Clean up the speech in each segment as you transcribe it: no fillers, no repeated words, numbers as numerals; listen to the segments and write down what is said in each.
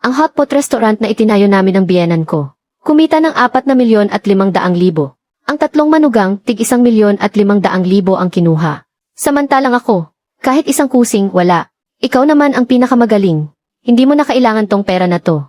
Ang hotpot restaurant na itinayo namin ng biyenan ko. Kumita ng 4,500,000. Ang tatlong manugang, tig 1,500,000 ang kinuha. Samantalang ako, kahit isang kusing, wala. Ikaw naman ang pinakamagaling. Hindi mo na kailangan tong pera na to.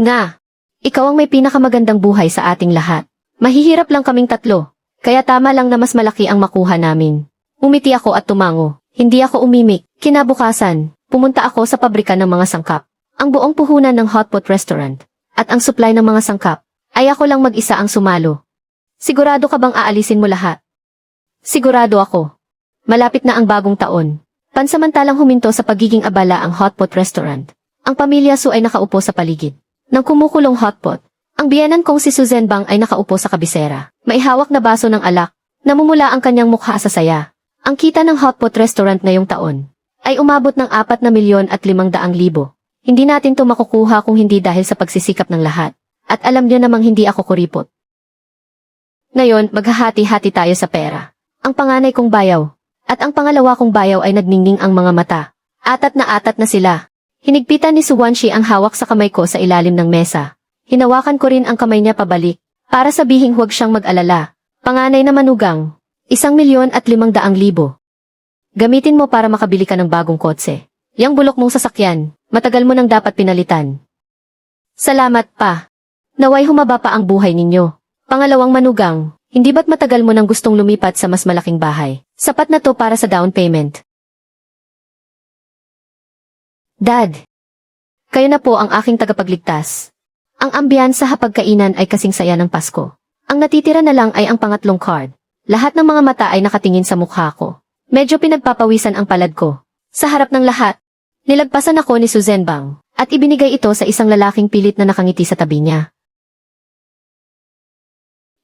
Nga, ikaw ang may pinakamagandang buhay sa ating lahat. Mahihirap lang kaming tatlo, kaya tama lang na mas malaki ang makuha namin. Umiti ako at tumango. Hindi ako umimik. Kinabukasan, pumunta ako sa pabrika ng mga sangkap. Ang buong puhunan ng hotpot restaurant at ang supply ng mga sangkap ay ako lang mag-isa ang sumalo. Sigurado ka bang aalisin mo lahat? Sigurado ako. Malapit na ang bagong taon. Pansamantalang huminto sa pagiging abala ang hotpot restaurant. Ang pamilya Su ay nakaupo sa paligid ng kumukulong hotpot. Ang biyenan kong si Susan Bang ay nakaupo sa kabisera. May hawak na baso ng alak. Namumula ang kanyang mukha sa saya. Ang kita ng hotpot restaurant ngayong taon ay umabot ng 4,500,000. Hindi natin to makukuha kung hindi dahil sa pagsisikap ng lahat. At alam niyo namang hindi ako kuripot. Ngayon, maghahati-hati tayo sa pera. Ang panganay kong bayaw at ang pangalawa kong bayaw ay nagningning ang mga mata. Atat na sila. Hinigpitan ni Suwanshi ang hawak sa kamay ko sa ilalim ng mesa. Hinawakan ko rin ang kamay niya pabalik para sabihing huwag siyang mag-alala. Panganay na manugang, 1,500,000. Gamitin mo para makabili ka ng bagong kotse. Yang bulok mong sasakyan, matagal mo nang dapat pinalitan. Salamat pa. Naway humaba pa ang buhay ninyo. Pangalawang manugang, hindi ba't matagal mo nang gustong lumipat sa mas malaking bahay? Sapat na to para sa down payment. Dad, kayo na po ang aking tagapagligtas. Ang ambiyansa sa pagkainan ay kasing saya ng Pasko. Ang natitira na lang ay ang pangatlong card. Lahat ng mga mata ay nakatingin sa mukha ko. Medyo pinagpapawisan ang palad ko. Sa harap ng lahat, nilagpasan ako ni Susan Bang at ibinigay ito sa isang lalaking pilit na nakangiti sa tabi niya.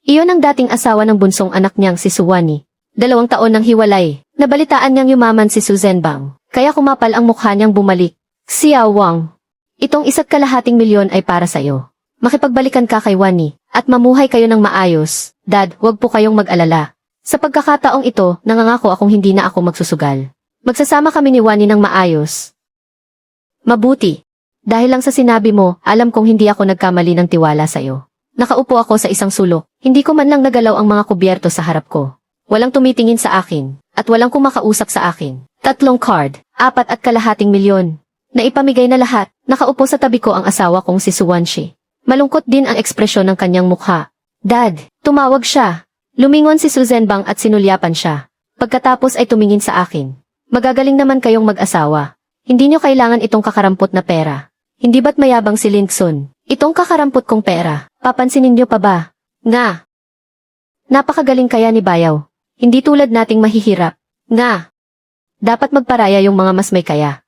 Iyon ang dating asawa ng bunsong anak niyang si Suwani. 2 taon nang hiwalay. Nabalitaan niyang yumaman si Susan Bang, kaya kumapal ang mukha niyang bumalik. Xiao Wang, itong 1,250,000 ay para sa'yo. Makipagbalikan ka kay Wani, at mamuhay kayo ng maayos. Dad, huwag po kayong mag-alala. Sa pagkakataong ito, nangangako akong hindi na ako magsusugal. Magsasama kami ni Wani ng maayos. Mabuti. Dahil lang sa sinabi mo, alam kong hindi ako nagkamali ng tiwala sa'yo. Nakaupo ako sa isang sulok, hindi ko man lang nagalaw ang mga kubyerto sa harap ko. Walang tumitingin sa akin, at walang kumakausap sa akin. 3 card, 4,250,000. Naipamigay na lahat, nakaupo sa tabi ko ang asawa kong si Suwanshi. Malungkot din ang ekspresyon ng kanyang mukha. Dad, tumawag siya. Lumingon si Susan Bang at sinulyapan siya. Pagkatapos ay tumingin sa akin. Magagaling naman kayong mag-asawa. Hindi nyo kailangan itong kakarampot na pera. Hindi ba't mayabang si Linkson? Itong kakarampot kong pera, papansinin nyo pa ba? Nga. Napakagaling kaya ni Bayaw. Hindi tulad nating mahihirap. Nga. Dapat magparaya yung mga mas may kaya.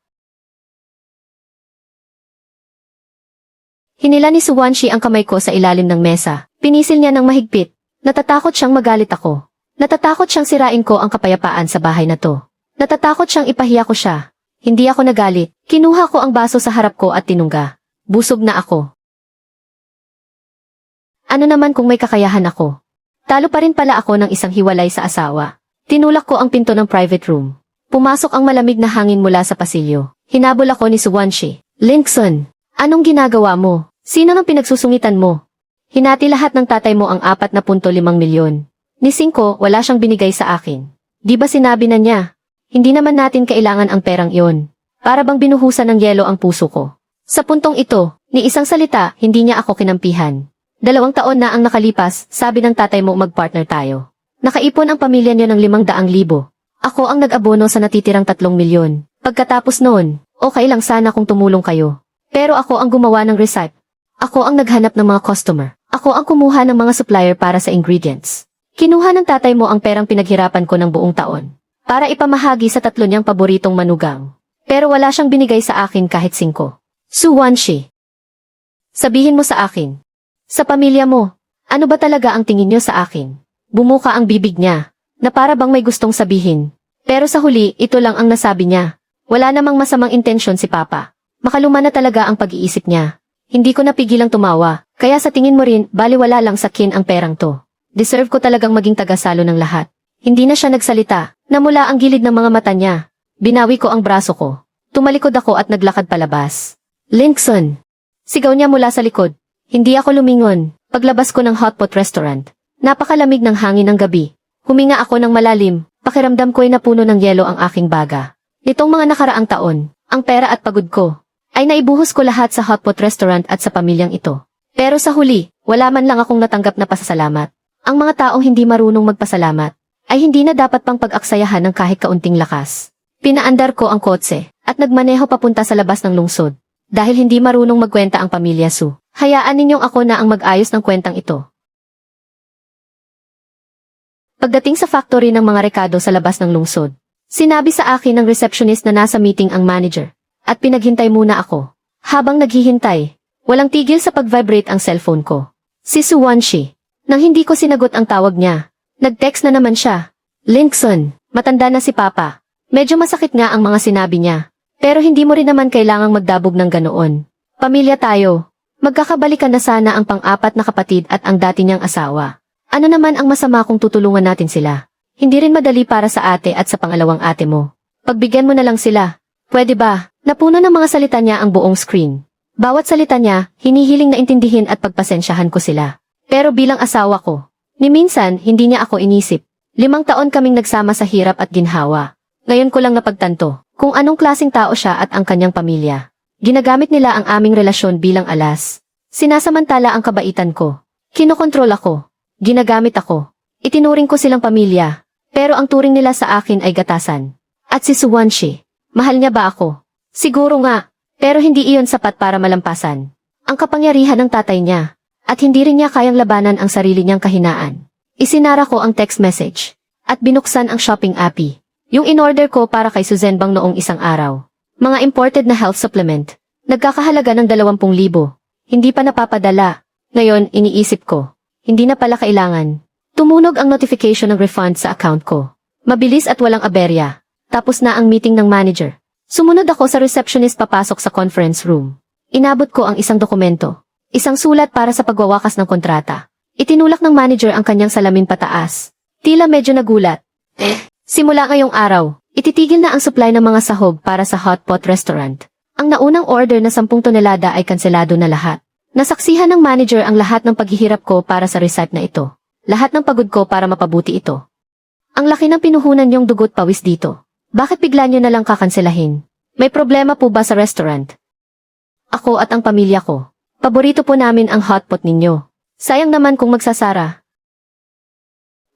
Hinila ni Suwanshi ang kamay ko sa ilalim ng mesa. Pinisil niya ng mahigpit. Natatakot siyang magalit ako. Natatakot siyang sirain ko ang kapayapaan sa bahay na to. Natatakot siyang ipahiya ko siya. Hindi ako nagalit. Kinuha ko ang baso sa harap ko at tinungga. Busog na ako. Ano naman kung may kakayahan ako? Talo pa rin pala ako ng isang hiwalay sa asawa. Tinulak ko ang pinto ng private room. Pumasok ang malamig na hangin mula sa pasilyo. Hinabol ako ni Suwanshi. Linkson, anong ginagawa mo? Sino nang pinagsusungitan mo? Hinati lahat ng tatay mo ang 4,500,000. Ni 5, wala siyang binigay sa akin. Di ba sinabi na niya? Hindi naman natin kailangan ang perang iyon. Para bang binuhusan ng yelo ang puso ko. Sa puntong ito, ni isang salita, hindi niya ako kinampihan. 2 taon na ang nakalipas, sabi ng tatay mo mag-partner tayo. Nakaipon ang pamilya niyo ng 500,000. Ako ang nag-abono sa natitirang 3,000,000. Pagkatapos noon, okay lang sana kung tumulong kayo. Pero ako ang gumawa ng recipe. Ako ang naghanap ng mga customer. Ako ang kumuha ng mga supplier para sa ingredients. Kinuha ng tatay mo ang perang pinaghirapan ko ng buong taon. Para ipamahagi sa 3 niyang paboritong manugang. Pero wala siyang binigay sa akin kahit 5. Suwanshi. Sabihin mo sa akin. Sa pamilya mo, ano ba talaga ang tingin niyo sa akin? Bumuka ang bibig niya, na para bang may gustong sabihin. Pero sa huli, ito lang ang nasabi niya. Wala namang masamang intensyon si Papa. Makaluma na talaga ang pag-iisip niya. Hindi ko napigilang tumawa, kaya sa tingin mo rin, baliwala lang sa kin ang perang to. Deserve ko talagang maging tagasalo ng lahat. Hindi na siya nagsalita, namula ang gilid ng mga mata niya. Binawi ko ang braso ko. Tumalikod ako at naglakad palabas. Linkson, Sigaw niya mula sa likod. Hindi ako lumingon. Paglabas ko ng hotpot restaurant, napakalamig ng hangin ng gabi. Huminga ako ng malalim. Pakiramdam ko'y napuno ng yelo ang aking baga. Nitong mga nakaraang taon, ang pera at pagod ko ay naibuhos ko lahat sa hotpot restaurant at sa pamilyang ito. Pero sa huli, wala man lang akong natanggap na pasasalamat. Ang mga taong hindi marunong magpasalamat ay hindi na dapat pang pag-aksayahan ng kahit kaunting lakas. Pinaandar ko ang kotse at nagmaneho papunta sa labas ng lungsod. Dahil hindi marunong magkwenta ang pamilya Su, hayaan ninyong ako na ang mag-ayos ng kwentang ito. Pagdating sa factory ng mga rekado sa labas ng lungsod, sinabi sa akin ng receptionist na nasa meeting ang manager, at pinaghintay muna ako. Habang naghihintay, walang tigil sa pag-vibrate ang cellphone ko. Si Su Wanshi. Nang hindi ko sinagot ang tawag niya, nag-text na naman siya. Linkson, matanda na si Papa. Medyo masakit nga ang mga sinabi niya. Pero hindi mo rin naman kailangang magdabog ng ganoon. Pamilya tayo. Magkakabalikan na sana ang pang-apat na kapatid at ang dati niyang asawa. Ano naman ang masama kung tutulungan natin sila? Hindi rin madali para sa ate at sa pangalawang ate mo. Pagbigyan mo na lang sila. Pwede ba? Napuno ng mga salita niya ang buong screen. Bawat salita niya, hinihiling na intindihin at pagpasensyahan ko sila. Pero bilang asawa ko, ni minsan hindi niya ako inisip. 5 taon kaming nagsama sa hirap at ginhawa. Ngayon ko lang napagtanto kung anong klaseng tao siya at ang kanyang pamilya. Ginagamit nila ang aming relasyon bilang alas. Sinasamantala ang kabaitan ko. Kinokontrol ako. Ginagamit ako. Itinuring ko silang pamilya. Pero ang turing nila sa akin ay gatasan. At si Su Wanshi, mahal niya ba ako? Siguro nga. Pero hindi iyon sapat para malampasan ang kapangyarihan ng tatay niya. At hindi rin niya kayang labanan ang sarili niyang kahinaan. Isinara ko ang text message. At binuksan ang shopping appy. Yung in-order ko para kay Suzenbang noong isang araw. Mga imported na health supplement. Nagkakahalaga ng 20,000. Hindi pa napapadala. Ngayon, iniisip ko. Hindi na pala kailangan. Tumunog ang notification ng refund sa account ko. Mabilis at walang aberya. Tapos na ang meeting ng manager. Sumunod ako sa receptionist papasok sa conference room. Inabot ko ang isang dokumento. Isang sulat para sa pagwawakas ng kontrata. Itinulak ng manager ang kanyang salamin pataas. Tila medyo nagulat. Simula ngayong araw, ititigil na ang supply ng mga sahog para sa hotpot restaurant. Ang naunang order na 10 tonelada ay kanselado na lahat. Nasaksihan ng manager ang lahat ng paghihirap ko para sa recipe na ito. Lahat ng pagod ko para mapabuti ito. Ang laki ng pinuhunan niyong dugot pawis dito. Bakit bigla niyo na lang kakanselahin? May problema po ba sa restaurant? Ako at ang pamilya ko. Paborito po namin ang hotpot ninyo. Sayang naman kung magsasara.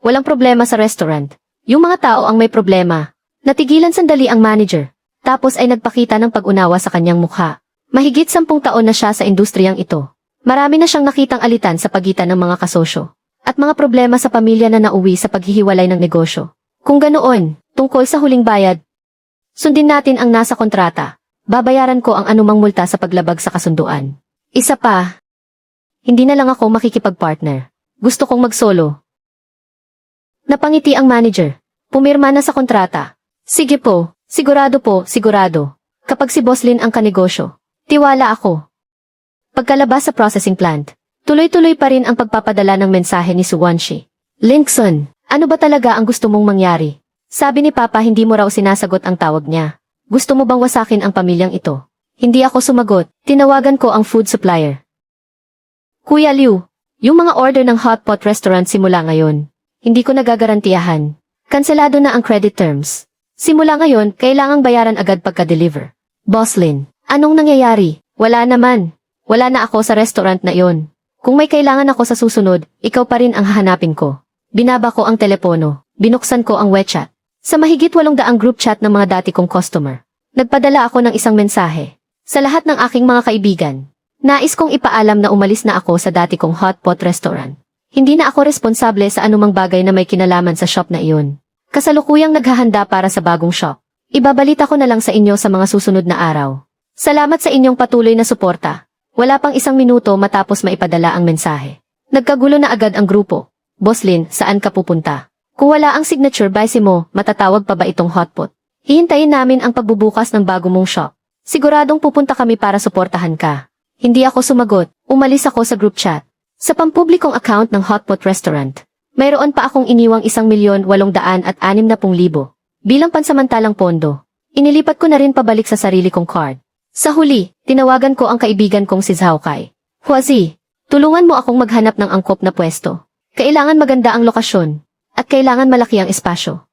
Walang problema sa restaurant. Yung mga tao ang may problema. Natigilan sandali ang manager. Tapos ay nagpakita ng pag-unawa sa kanyang mukha. Mahigit 10 taon na siya sa industriyang ito. Marami na siyang nakitang alitan sa pagitan ng mga kasosyo. At mga problema sa pamilya na nauwi sa paghihiwalay ng negosyo. Kung ganoon, tungkol sa huling bayad, sundin natin ang nasa kontrata. Babayaran ko ang anumang multa sa paglabag sa kasunduan. Isa pa, hindi na lang ako makikipag-partner. Gusto kong mag-solo. Napangiti ang manager. Pumirma na sa kontrata. Sige po, sigurado po, sigurado. Kapag si Boslin ang kanegosyo, tiwala ako. Pagkalabas sa processing plant, tuloy-tuloy pa rin ang pagpapadala ng mensahe ni Su Wanshi. Linkson, ano ba talaga ang gusto mong mangyari? Sabi ni Papa hindi mo raw sinasagot ang tawag niya. Gusto mo bang wasakin ang pamilyang ito? Hindi ako sumagot. Tinawagan ko ang food supplier. Kuya Liu, yung mga order ng hotpot restaurant simula ngayon. Hindi ko nagagarantiyahan. Kanselado na ang credit terms. Simula ngayon, kailangang bayaran agad pagka-deliver. Boslin, anong nangyayari? Wala naman. Wala na ako sa restaurant na iyon. Kung may kailangan ako sa susunod, ikaw pa rin ang hahanapin ko. Binaba ko ang telepono. Binuksan ko ang WeChat. Sa mahigit 800 group chat ng mga dati kong customer, nagpadala ako ng isang mensahe. Sa lahat ng aking mga kaibigan, nais kong ipaalam na umalis na ako sa dati kong hotpot restaurant. Hindi na ako responsable sa anumang bagay na may kinalaman sa shop na iyon. Kasalukuyang naghahanda para sa bagong shop. Ibabalita ko na lang sa inyo sa mga susunod na araw. Salamat sa inyong patuloy na suporta. Wala pang 1 minuto matapos maipadala ang mensahe. Nagkagulo na agad ang grupo. Boslin, saan ka pupunta? Kung wala ang signature bice mo, matatawag pa ba itong hotpot? Hihintayin namin ang pagbubukas ng bago mong shop. Siguradong pupunta kami para suportahan ka. Hindi ako sumagot. Umalis ako sa group chat. Sa pampublikong account ng hotpot restaurant, mayroon pa akong iniwang 1,860,000 bilang pansamantalang pondo. Inilipat ko na rin pabalik sa sarili kong card. Sa huli, tinawagan ko ang kaibigan kong si Zhao Kai. Huazi, tulungan mo akong maghanap ng angkop na pwesto. Kailangan maganda ang lokasyon, at kailangan malaki ang espasyo.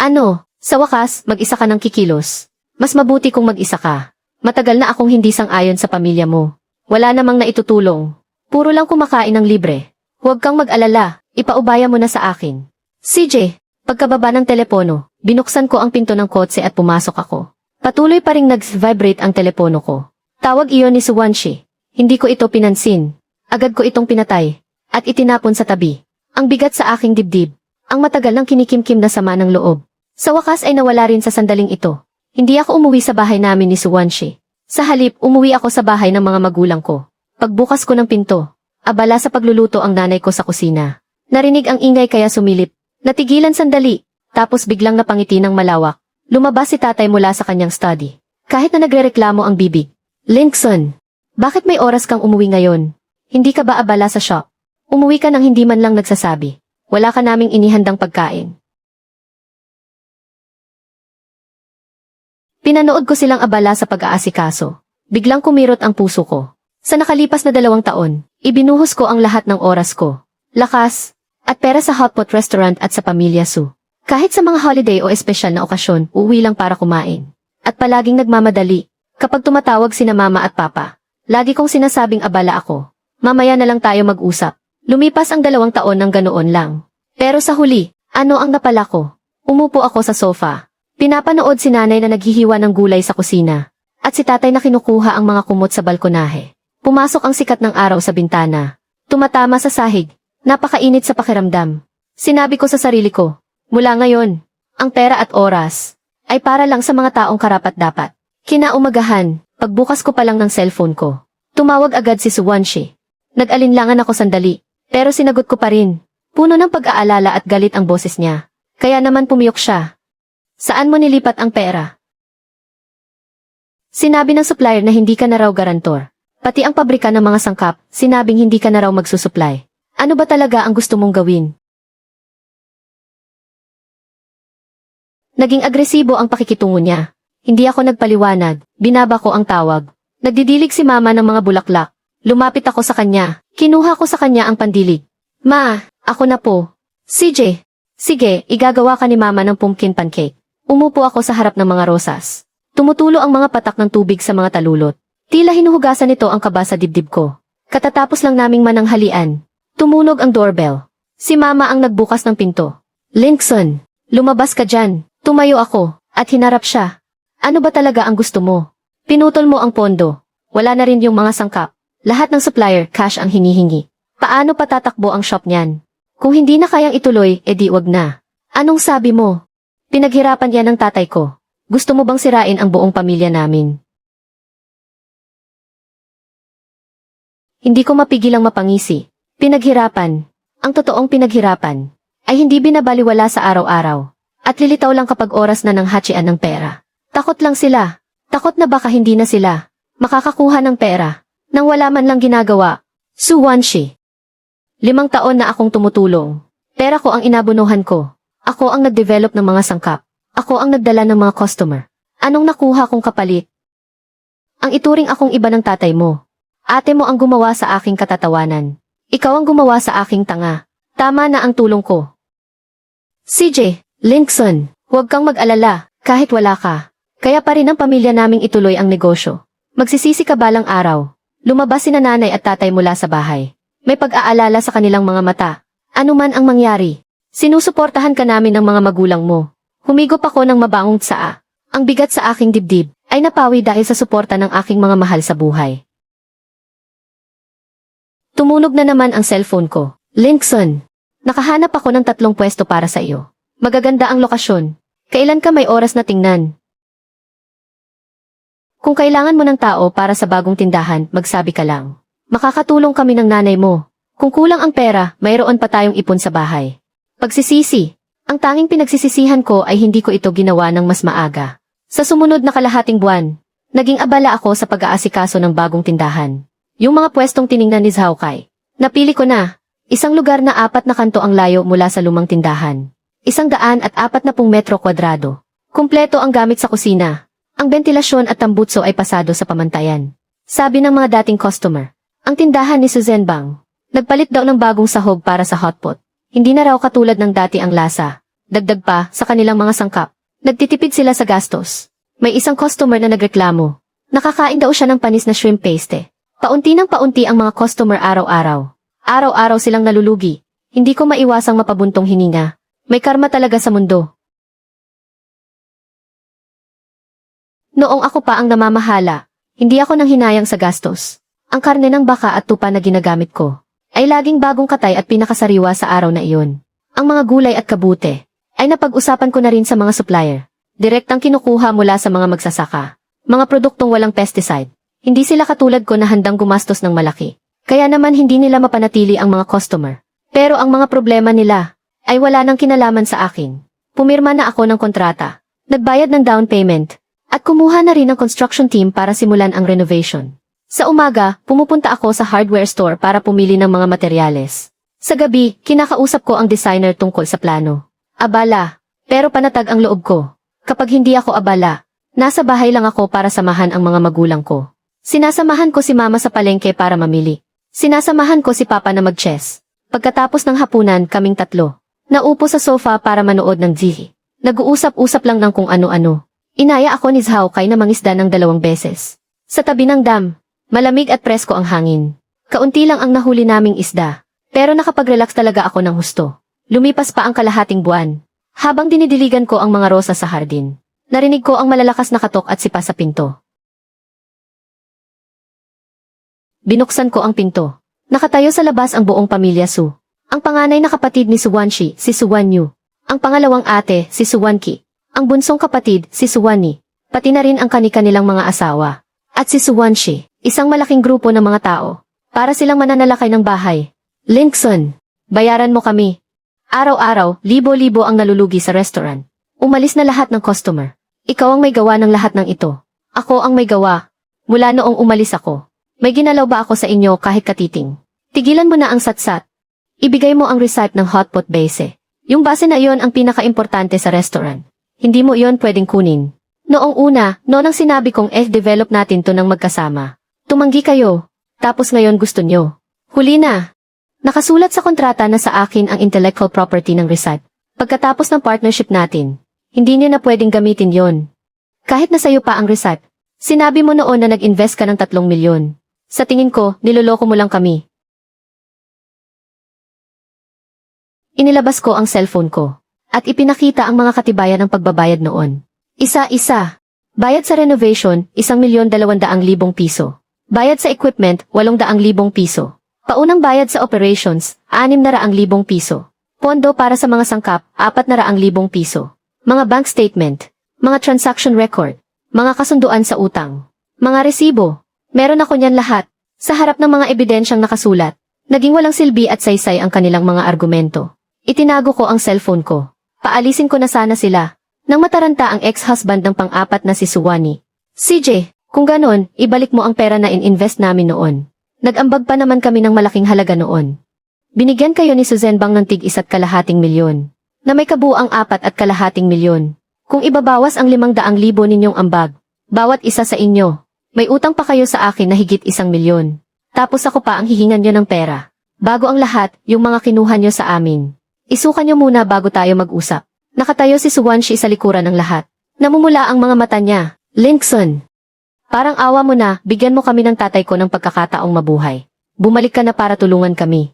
Ano, sa wakas, mag-isa ka ng kikilos. Mas mabuti kung mag-isa ka. Matagal na akong hindi sang-ayon sa pamilya mo. Wala namang naitutulong. Puro lang kumakain ng libre. Huwag kang mag-alala, ipaubaya mo na sa akin. CJ, pagkababa ng telepono, binuksan ko ang pinto ng kotse at pumasok ako. Patuloy pa ring nag-vibrate ang telepono ko. Tawag iyon ni Suwanshi. Hindi ko ito pinansin. Agad ko itong pinatay at itinapon sa tabi. Ang bigat sa aking dibdib. Ang matagal ng kinikimkim na sama ng loob. Sa wakas ay nawala rin sa sandaling ito. Hindi ako umuwi sa bahay namin ni Suwanshi. Sa halip, umuwi ako sa bahay ng mga magulang ko. Pagbukas ko ng pinto, abala sa pagluluto ang nanay ko sa kusina. Narinig ang ingay kaya sumilip. Natigilan sandali, tapos biglang napangiti ng malawak. Lumabas si tatay mula sa kanyang study. Kahit na nagrereklamo ang bibig. Linkson, bakit may oras kang umuwi ngayon? Hindi ka ba abala sa shop? Umuwi ka nang hindi man lang nagsasabi. Wala ka naming inihandang pagkain. Pinanood ko silang abala sa pag-aasikaso. Biglang kumirot ang puso ko. Sa nakalipas na 2 taon, ibinuhos ko ang lahat ng oras ko, lakas, at pera sa hotpot restaurant at sa Pamilya Su. Kahit sa mga holiday o espesyal na okasyon, uuwi lang para kumain. At palaging nagmamadali. Kapag tumatawag sina mama at papa, lagi kong sinasabing abala ako. Mamaya na lang tayo mag-usap. Lumipas ang 2 taon ng ganoon lang. Pero sa huli, ano ang napala ko? Umupo ako sa sofa. Pinapanood si nanay na naghihiwa ng gulay sa kusina, at si tatay na kinukuha ang mga kumot sa balkonahe. Pumasok ang sikat ng araw sa bintana. Tumatama sa sahig. Napakainit sa pakiramdam. Sinabi ko sa sarili ko, mula ngayon, ang pera at oras ay para lang sa mga taong karapat-dapat. Kinaumagahan, pagbukas ko pa lang ng cellphone ko. Tumawag agad si Suwanshi. Nag-alinlangan ako sandali, pero sinagot ko pa rin. Puno ng pag-aalala at galit ang boses niya. Kaya naman pumiyok siya. Saan mo nilipat ang pera? Sinabi ng supplier na hindi ka na raw garantor. Pati ang pabrika ng mga sangkap, sinabing hindi ka na raw magsusupply. Ano ba talaga ang gusto mong gawin? Naging agresibo ang pakikitungo niya. Hindi ako nagpaliwanag, binaba ko ang tawag. Nagdidilig si mama ng mga bulaklak. Lumapit ako sa kanya, kinuha ko sa kanya ang pandilig. Ma, ako na po. CJ, sige, igagawa ka ni mama ng pumpkin pancake. Umupo ako sa harap ng mga rosas. Tumutulo ang mga patak ng tubig sa mga talulot. Tila hinuhugasan nito ang kaba sa dibdib ko. Katatapos lang naming mananghalian. Tumunog ang doorbell. Si mama ang nagbukas ng pinto. Linkson, lumabas ka dyan. Tumayo ako, at hinarap siya. Ano ba talaga ang gusto mo? Pinutol mo ang pondo. Wala na rin yung mga sangkap. Lahat ng supplier, cash ang hinihingi. Paano patatakbo ang shop niyan? Kung hindi na kayang ituloy, edi wag na. Anong sabi mo? Pinaghirapan yan ng tatay ko. Gusto mo bang sirain ang buong pamilya namin? Hindi ko mapigilang mapangisi. Pinaghirapan. Ang totoong pinaghirapan ay hindi binabaliwala sa araw-araw. At lilitaw lang kapag oras na ng hatsian ng pera. Takot lang sila. Takot na baka hindi na sila makakakuha ng pera nang wala man lang ginagawa. Suwanshi. 5 taon na akong tumutulong. Pera ko ang inabunuhan ko. Ako ang nag-develop ng mga sangkap. Ako ang nagdala ng mga customer. Anong nakuha kong kapalit? Ang ituring akong iba ng tatay mo. Ate mo ang gumawa sa aking katatawanan. Ikaw ang gumawa sa aking tanga. Tama na ang tulong ko. CJ, Linkson, huwag kang mag-alala, kahit wala ka. Kaya pa rin ang pamilya naming ituloy ang negosyo. Magsisisi ka balang araw. Lumabas sina nanay at tatay mula sa bahay. May pag-aalala sa kanilang mga mata. Ano man ang mangyari. Sinusuportahan ka namin ng mga magulang mo. Humigop ako ng mabangong tsaa. Ang bigat sa aking dibdib ay napawi dahil sa suporta ng aking mga mahal sa buhay. Tumunog na naman ang cellphone ko. Linkson, nakahanap ako ng 3 pwesto para sa iyo. Magaganda ang lokasyon. Kailan ka may oras na tingnan? Kung kailangan mo ng tao para sa bagong tindahan, magsabi ka lang. Makakatulong kami ng nanay mo. Kung kulang ang pera, mayroon pa tayong ipon sa bahay. Pagsisisi. Ang tanging pinagsisisihan ko ay hindi ko ito ginawa ng mas maaga. Sa sumunod na kalahating buwan, naging abala ako sa pag-aasikaso ng bagong tindahan. Yung mga pwestong tiningnan ni Zhao Kai. Napili ko na. Isang lugar na 4 na kanto ang layo mula sa lumang tindahan. 140 metro kwadrado. Kumpleto ang gamit sa kusina. Ang bentilasyon at tambutso ay pasado sa pamantayan. Sabi ng mga dating customer. Ang tindahan ni Susan Bang. Nagpalit daw ng bagong sahog para sa hotpot. Hindi na raw katulad ng dati ang lasa. Dagdag pa sa kanilang mga sangkap. Nagtitipid sila sa gastos. May isang customer na nagreklamo. Nakakain daw siya ng panis na shrimp paste. Paunti ng paunti ang mga customer araw-araw. Araw-araw silang nalulugi. Hindi ko maiwasang mapabuntong hininga. May karma talaga sa mundo. Noong ako pa ang namamahala, hindi ako nang hinayang sa gastos. Ang karne ng baka at tupa na ginagamit ko ay laging bagong katay at pinakasariwa sa araw na iyon. Ang mga gulay at kabute ay napag-usapan ko na rin sa mga supplier. Direktang kinukuha mula sa mga magsasaka. Mga produktong walang pesticide. Hindi sila katulad ko na handang gumastos ng malaki. Kaya naman hindi nila mapanatili ang mga customer. Pero ang mga problema nila ay wala nang kinalaman sa akin. Pumirma na ako ng kontrata. Nagbayad ng down payment. At kumuha na rin ng construction team para simulan ang renovation. Sa umaga, pumupunta ako sa hardware store para pumili ng mga materyales. Sa gabi, kinakausap ko ang designer tungkol sa plano. Abala. Pero panatag ang loob ko. Kapag hindi ako abala, nasa bahay lang ako para samahan ang mga magulang ko. Sinasamahan ko si mama sa palengke para mamili. Sinasamahan ko si papa na mag-chess. Pagkatapos ng hapunan, kaming tatlo. Naupo sa sofa para manood ng TV. Nag-uusap-usap lang ng kung ano-ano. Inaya ako ni Zhao Kai na mangisda ng 2 beses. Sa tabi ng dam, malamig at presko ang hangin. Kaunti lang ang nahuli naming isda. Pero nakapag-relax talaga ako ng husto. Lumipas pa ang kalahating buwan. Habang dinidiligan ko ang mga rosa sa hardin, narinig ko ang malalakas na katok at sipa sa pinto. Binuksan ko ang pinto. Nakatayo sa labas ang buong pamilya Su. Ang panganay na kapatid ni Suwanshi, si Suwanyu. Ang pangalawang ate, si Suwanki. Ang bunsong kapatid, si Suwani. Pati na rin ang kani-kanilang mga asawa. At si Suwanshi, isang malaking grupo ng mga tao. Para silang mananalakay ng bahay. Linkson, bayaran mo kami. Araw-araw, libo-libo ang nalulugi sa restaurant. Umalis na lahat ng customer. Ikaw ang may gawa ng lahat ng ito. Ako ang may gawa. Mula noong umalis ako. May ginalaw ba ako sa inyo kahit katiting? Tigilan mo na ang satsat. Ibigay mo ang receipt ng hotpot base. Yung base na iyon ang pinaka-importante sa restaurant. Hindi mo iyon pwedeng kunin. Noong una, noon ang sinabi kong develop natin to ng magkasama. Tumanggi kayo. Tapos ngayon gusto nyo. Huli na. Nakasulat sa kontrata na sa akin ang intellectual property ng receipt. Pagkatapos ng partnership natin, hindi nyo na pwedeng gamitin yon. Kahit na sayo pa ang receipt. Sinabi mo noon na nag-invest ka ng 3 milyon. Sa tingin ko, niloloko mo lang kami. Inilabas ko ang cellphone ko. At ipinakita ang mga katibayan ng pagbabayad noon. Isa-isa. Bayad sa renovation, 1,200,000 piso. Bayad sa equipment, 800,000 piso. Paunang bayad sa operations, 600,000 piso. Pondo para sa mga sangkap, 400,000 piso. Mga bank statement, mga transaction record, mga kasunduan sa utang, mga resibo. Meron ako niyan lahat. Sa harap ng mga ebidensyang nakasulat, naging walang silbi at saysay ang kanilang mga argumento. Itinago ko ang cellphone ko. Paalisin ko na sana sila. Nang mataranta ang ex-husband ng pang-apat na si Suwani. CJ, kung ganon, ibalik mo ang pera na in-invest namin noon. Nag-ambag pa naman kami ng malaking halaga noon. Binigyan kayo ni Susan Bang ng tig-1.2 milyon. Na may kabuang 4.2 milyon. Kung ibabawas ang 500,000 ninyong ambag, bawat isa sa inyo, may utang pa kayo sa akin na higit 1 milyon. Tapos ako pa ang hihingan nyo ng pera. Bago ang lahat, yung mga kinuha nyo sa amin. Isukan nyo muna bago tayo mag-usap. Nakatayo si Suwanshi sa likuran ng lahat. Namumula ang mga mata niya. Linkson. Parang awa mo na, bigyan mo kami ng tatay ko ng pagkakataong mabuhay. Bumalik ka na para tulungan kami.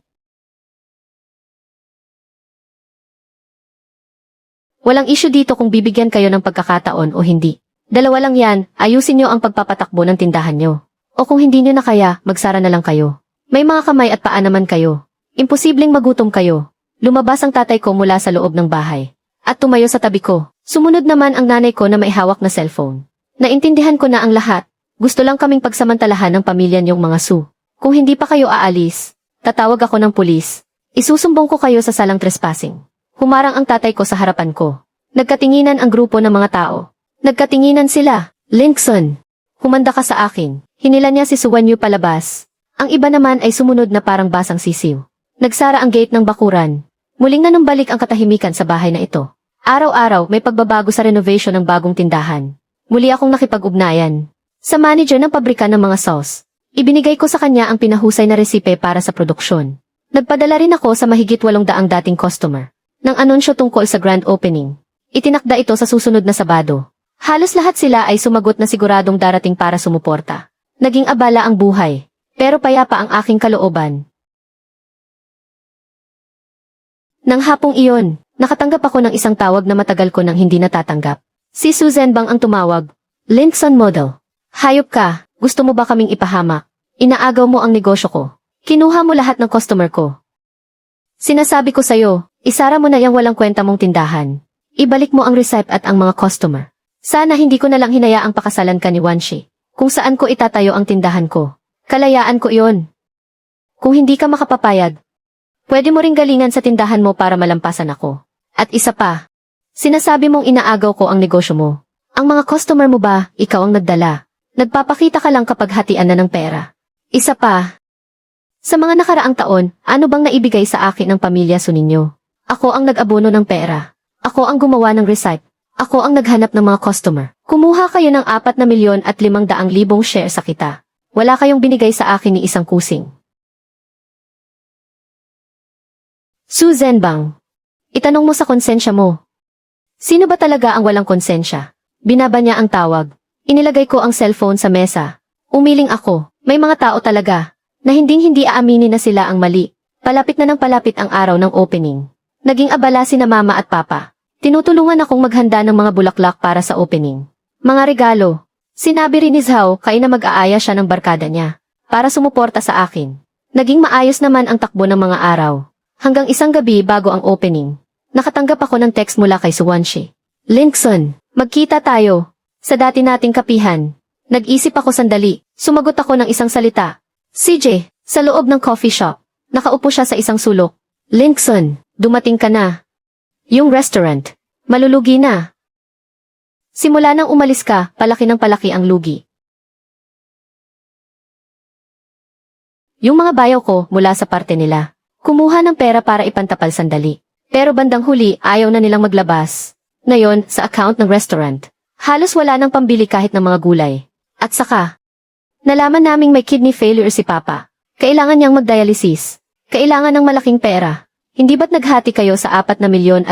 Walang issue dito kung bibigyan kayo ng pagkakataon o hindi. Dalawa lang yan, ayusin nyo ang pagpapatakbo ng tindahan nyo. O kung hindi nyo na kaya, magsara na lang kayo. May mga kamay at paa naman kayo. Imposibleng magutom kayo. Lumabas ang tatay ko mula sa loob ng bahay. At tumayo sa tabi ko. Sumunod naman ang nanay ko na may hawak na cellphone. Naintindihan ko na ang lahat. Gusto lang kaming pagsamantalahan ng pamilya niyong mga Su. Kung hindi pa kayo aalis, tatawag ako ng pulis. Isusumbong ko kayo sa salang trespassing. Humarang ang tatay ko sa harapan ko. Nagkatinginan ang grupo ng mga tao. Nagkatinginan sila. Linkson. Humanda ka sa akin. Hinila niya si Suwanyu palabas. Ang iba naman ay sumunod na parang basang sisiw. Nagsara ang gate ng bakuran. Muling nanumbalik ang katahimikan sa bahay na ito. Araw-araw may pagbabago sa renovation ng bagong tindahan. Muli akong nakipag-ugnayan sa manager ng pabrika ng mga sauce. Ibinigay ko sa kanya ang pinahusay na resipe para sa produksyon. Nagpadala rin ako sa mahigit 800 dating customer ng anunsyo tungkol sa grand opening. Itinakda ito sa susunod na Sabado. Halos lahat sila ay sumagot na siguradong darating para sumuporta. Naging abala ang buhay, pero payapa ang aking kalooban. Nang hapong iyon, nakatanggap ako ng isang tawag na matagal ko nang hindi natatanggap. Si Susan Bang ang tumawag. Linkson Model. Hayop ka, gusto mo ba kaming ipahamak? Inaagaw mo ang negosyo ko. Kinuha mo lahat ng customer ko. Sinasabi ko sa'yo, isara mo na yung walang kwenta mong tindahan. Ibalik mo ang receipt at ang mga customer. Sana hindi ko na lang hinayaang pakasalan ka ni Wanshi. Kung saan ko itatayo ang tindahan ko. Kalayaan ko iyon. Kung hindi ka makapapayag, pwede mo ring galingan sa tindahan mo para malampasan ako. At isa pa, sinasabi mong inaagaw ko ang negosyo mo. Ang mga customer mo ba, ikaw ang nagdala. Nagpapakita ka lang kapag hatian na ng pera. Isa pa, sa mga nakaraang taon, ano bang naibigay sa akin ng pamilya Suninyo? Ako ang nag-abono ng pera. Ako ang gumawa ng receipt. Ako ang naghanap ng mga customer. Kumuha kayo ng 4,500,000 share sa kita. Wala kayong binigay sa akin ni isang kusing. Susan Bang, itanong mo sa konsensya mo. Sino ba talaga ang walang konsensya? Binaba niya ang tawag. Inilagay ko ang cellphone sa mesa. Umiling ako. May mga tao talaga na hindi aaminin na sila ang mali. Palapit na ng palapit ang araw ng opening. Naging abala sina mama at papa. Tinutulungan akong maghanda ng mga bulaklak para sa opening. Mga regalo. Sinabi rin ni Zhao kay na mag-aaya siya ng barkada niya para sumuporta sa akin. Naging maayos naman ang takbo ng mga araw. Hanggang isang gabi bago ang opening, nakatanggap ako ng text mula kay Suwanshi. Linkson, magkita tayo. Sa dati nating kapihan. Nag-isip ako sandali. Sumagot ako ng isang salita. CJ, sa loob ng coffee shop. Nakaupo siya sa isang sulok. Linkson, dumating ka na. Yung restaurant, malulugi na. Simula nang umalis ka, palaki ng palaki ang lugi. Yung mga bayaw ko mula sa parte nila. Kumuha ng pera para ipantapal sandali. Pero bandang huli, ayaw na nilang maglabas. Ngayon, sa account ng restaurant, halos wala nang pambili kahit ng mga gulay. At saka, nalaman naming may kidney failure si Papa. Kailangan niyang magdialysis. Kailangan ng malaking pera. Hindi ba't naghati kayo sa 4,500,000?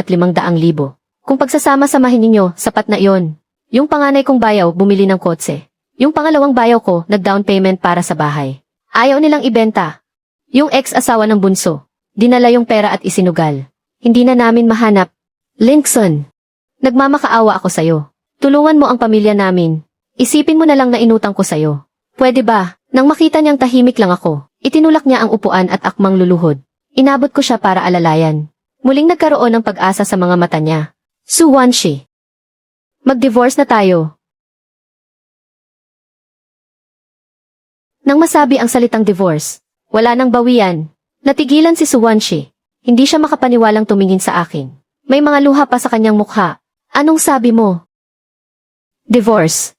Kung pagsasama-samahin ninyo, sapat na iyon. Yung panganay kong bayaw bumili ng kotse. Yung pangalawang bayaw ko nag-down payment para sa bahay. Ayaw nilang ibenta. Yung ex-asawa ng bunso, dinala yung pera at isinugal. Hindi na namin mahanap. Linkson, nagmamakaawa ako sa'yo. Tulungan mo ang pamilya namin. Isipin mo na lang na inutang ko sa'yo. Pwede ba? Nang makita niyang tahimik lang ako, itinulak niya ang upuan at akmang luluhod. Inabot ko siya para alalayan. Muling nagkaroon ng pag-asa sa mga mata niya. Suwanshi, mag-divorce na tayo. Nang masabi ang salitang divorce, wala nang bawian. Natigilan si Suwanshi. Hindi siya makapaniwalang tumingin sa akin. May mga luha pa sa kanyang mukha. Anong sabi mo? Divorce.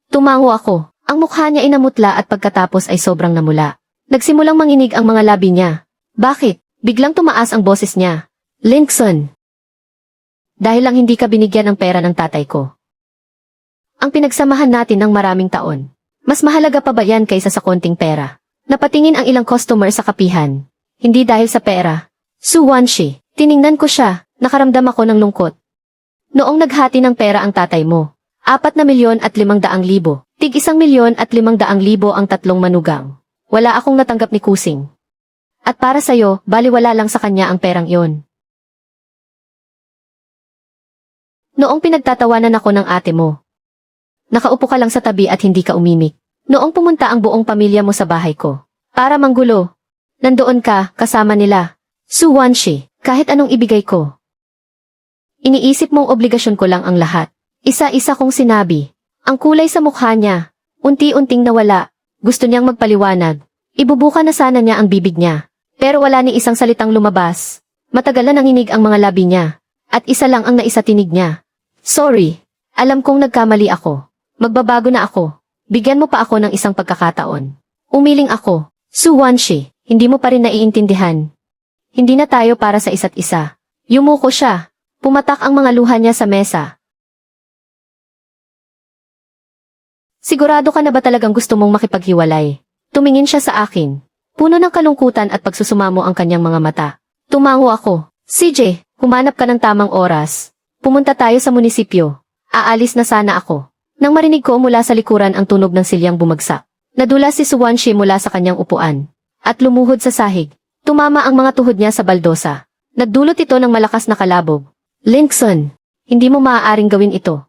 Tumango ako. Ang mukha niya inamutla at pagkatapos ay sobrang namula. Nagsimulang manginig ang mga labi niya. Bakit? Biglang tumaas ang boses niya. Linkson. Dahil lang hindi ka binigyan ng pera ng tatay ko. Ang pinagsamahan natin ng maraming taon. Mas mahalaga pa ba yan kaysa sa konting pera? Napatingin ang ilang customer sa kapihan. Hindi dahil sa pera. Suwanshi, tiningnan ko siya, nakaramdam ako ng lungkot. Noong naghati ng pera ang tatay mo, 4,500,000. Tig 1,500,000 ang 3 manugang. Wala akong natanggap ni Kusing. At para sa'yo, baliwala lang sa kanya ang perang iyon. Noong pinagtatawanan ako ng ate mo, nakaupo ka lang sa tabi at hindi ka umimik. Noong pumunta ang buong pamilya mo sa bahay ko, para manggulo, nandoon ka, kasama nila. Suwanshi, kahit anong ibigay ko. Iniisip mong obligasyon ko lang ang lahat. Isa-isa kong sinabi. Ang kulay sa mukha niya, unti-unting nawala. Gusto niyang magpaliwanag. Ibubuka na sana niya ang bibig niya. Pero wala ni isang salitang lumabas. Matagal na nanginig ang mga labi niya. At isa lang ang naisatinig niya. Sorry. Alam kong nagkamali ako. Magbabago na ako. Bigyan mo pa ako ng isang pagkakataon. Umiling ako. Suwanshi, hindi mo pa rin naiintindihan. Hindi na tayo para sa isa't isa. Yumuko siya. Pumatak ang mga luha niya sa mesa. Sigurado ka na ba talagang gusto mong makipaghiwalay? Tumingin siya sa akin. Puno ng kalungkutan at pagsusumamo ang kanyang mga mata. Tumango ako. CJ, humanap ka ng tamang oras. Pumunta tayo sa munisipyo. Aalis na sana ako. Nang marinig ko mula sa likuran ang tunog ng silyang bumagsak. Nadula si Suwanshi mula sa kanyang upuan. At lumuhod sa sahig. Tumama ang mga tuhod niya sa baldosa. Nagdulot ito ng malakas na kalabog. Linkson, hindi mo maaaring gawin ito.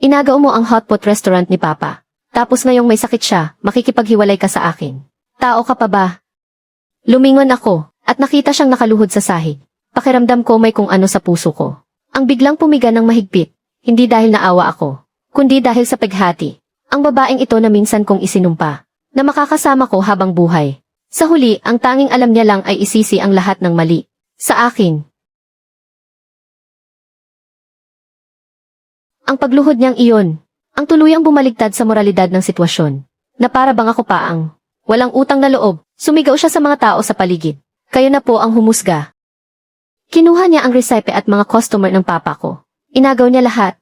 Inagaw mo ang hotpot restaurant ni Papa. Tapos ngayong may sakit siya, makikipaghiwalay ka sa akin. Tao ka pa ba? Lumingon ako, at nakita siyang nakaluhod sa sahig. Pakiramdam ko may kung ano sa puso ko. Ang biglang pumiga ng mahigpit, hindi dahil naawa ako, kundi dahil sa peghati. Ang babaeng ito na minsan kong isinumpa, na makakasama ko habang buhay. Sa huli, ang tanging alam niya lang ay isisi ang lahat ng mali. Sa akin. Ang pagluhod niyang iyon, ang tuluyang bumaligtad sa moralidad ng sitwasyon, na para bang ako pa ang walang utang na loob. Sumigaw siya sa mga tao sa paligid. Kayo na po ang humusga. Kinuha niya ang resipe at mga customer ng papa ko. Inagaw niya lahat.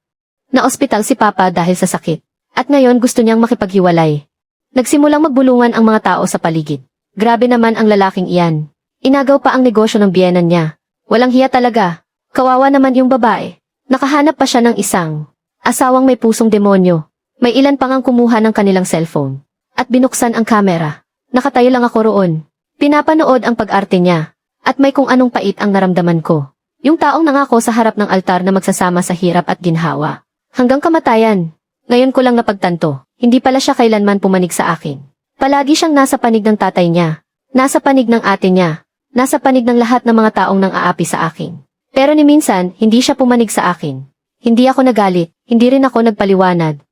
Na-ospital si papa dahil sa sakit. At ngayon gusto niyang makipaghiwalay. Nagsimulang magbulungan ang mga tao sa paligid. Grabe naman ang lalaking iyan. Inagaw pa ang negosyo ng biyenan niya. Walang hiya talaga. Kawawa naman yung babae. Nakahanap pa siya ng isang asawang may pusong demonyo. May ilan pang ang kumuha ng kanilang cellphone. At binuksan ang kamera. Nakatayo lang ako roon. Pinapanood ang pag-arte niya. At may kung anong pait ang naramdaman ko. Yung taong nangako sa harap ng altar na magsasama sa hirap at ginhawa. Hanggang kamatayan. Ngayon ko lang napagtanto, hindi pala siya kailanman pumanig sa akin. Palagi siyang nasa panig ng tatay niya. Nasa panig ng ate niya. Nasa panig ng lahat ng mga taong nang aapi sa akin. Pero ni minsan, hindi siya pumanig sa akin. Hindi ako nagalit, hindi rin ako nagpaliwanag.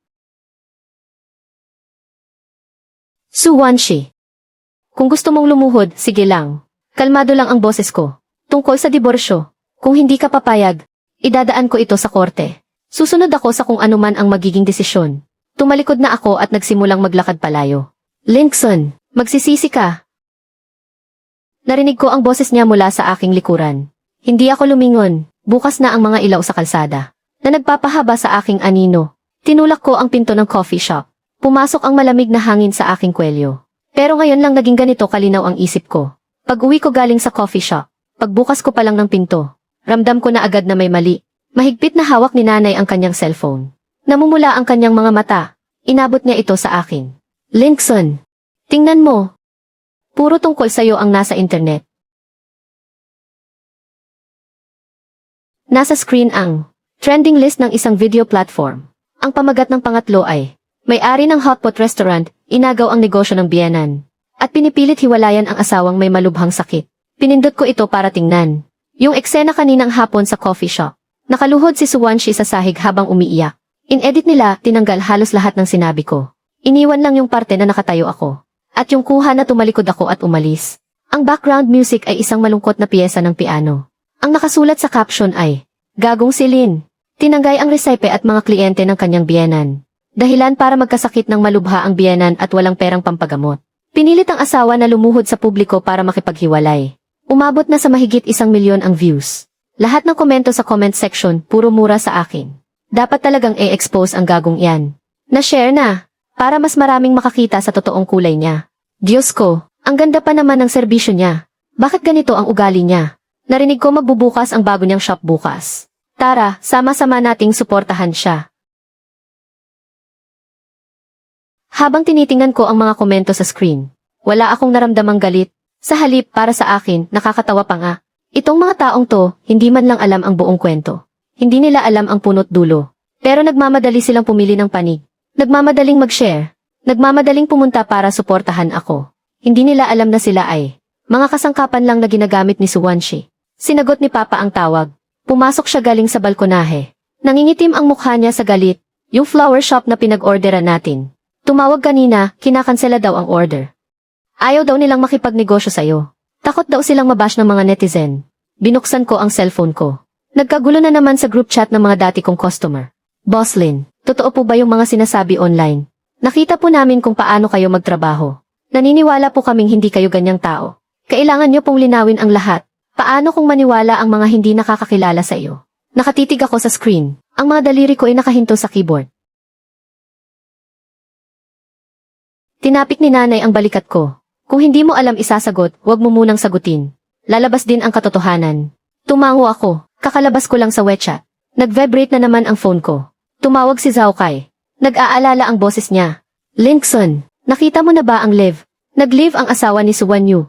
Suwanshi. Kung gusto mong lumuhod, sige lang. Kalmado lang ang boses ko. Tungkol sa diborsyo, kung hindi ka papayag, idadaan ko ito sa korte. Susunod ako sa kung ano man ang magiging desisyon. Tumalikod na ako at nagsimulang maglakad palayo. Linkson, magsisisi ka. Narinig ko ang boses niya mula sa aking likuran. Hindi ako lumingon, bukas na ang mga ilaw sa kalsada, na nagpapahaba sa aking anino. Tinulak ko ang pinto ng coffee shop. Pumasok ang malamig na hangin sa aking kwelyo. Pero ngayon lang naging ganito kalinaw ang isip ko. Pag-uwi ko galing sa coffee shop, pagbukas ko pa lang ng pinto, ramdam ko na agad na may mali. Mahigpit na hawak ni nanay ang kanyang cellphone. Namumula ang kanyang mga mata. Inabot niya ito sa akin. Linkson, tingnan mo. Puro tungkol sa'yo ang nasa internet. Nasa screen ang trending list ng isang video platform. Ang pamagat ng pangatlo ay may-ari ng hotpot restaurant, inagaw ang negosyo ng biyenan. At pinipilit hiwalayan ang asawang may malubhang sakit. Pinindot ko ito para tingnan. Yung eksena kaninang hapon sa coffee shop. Nakaluhod si Suwanshi sa sahig habang umiiyak. In-edit nila, tinanggal halos lahat ng sinabi ko. Iniwan lang yung parte na nakatayo ako. At yung kuha na tumalikod ako at umalis. Ang background music ay isang malungkot na piyesa ng piano. Ang nakasulat sa caption ay, Gagong si Lin. Tinanggay ang resipe at mga kliyente ng kanyang biyenan. Dahilan para magkasakit ng malubha ang biyenan at walang perang pampagamot. Pinilit ang asawa na lumuhod sa publiko para makipaghiwalay. Umabot na sa mahigit 1,000,000 ang views. Lahat ng komento sa comment section puro mura sa akin. Dapat talagang i-expose ang gagong iyan. Na-share na, para mas maraming makakita sa totoong kulay niya. Diyos ko, ang ganda pa naman ng serbisyo niya. Bakit ganito ang ugali niya? Narinig ko magbubukas ang bago niyang shop bukas. Tara, sama-sama nating suportahan siya. Habang tinitingnan ko ang mga komento sa screen, wala akong naramdamang galit. Sa halip, para sa akin, nakakatawa pa nga. Itong mga taong to, hindi man lang alam ang buong kwento. Hindi nila alam ang punot dulo. Pero nagmamadali silang pumili ng panig. Nagmamadaling mag-share. Nagmamadaling pumunta para suportahan ako. Hindi nila alam na sila ay mga kasangkapan lang na ginagamit ni Suwanshi. Sinagot ni Papa ang tawag. Pumasok siya galing sa balkonahe. Nangingitim ang mukha niya sa galit. Yung flower shop na pinag-orderan natin. Tumawag kanina, kinakansela daw ang order. Ayaw daw nilang makipagnegosyo sa'yo. Takot daw silang mabash ng mga netizen. Binuksan ko ang cellphone ko. Nagkagulo na naman sa group chat ng mga dati kong customer. Boss Lin, totoo po ba yung mga sinasabi online? Nakita po namin kung paano kayo magtrabaho. Naniniwala po kaming hindi kayo ganyang tao. Kailangan nyo pong linawin ang lahat. Paano kung maniwala ang mga hindi nakakakilala sa iyo? Nakatitig ako sa screen. Ang mga daliri ko ay nakahinto sa keyboard. Tinapik ni nanay ang balikat ko. Kung hindi mo alam isasagot, huwag mo munang sagutin. Lalabas din ang katotohanan. Tumango ako. Kakalabas ko lang sa WeChat. Nag-vibrate na naman ang phone ko. Tumawag si Zhao Kai. Nag-aalala ang boses niya. Linkson, nakita mo na ba ang live? Nag-live ang asawa ni Su Wanyu.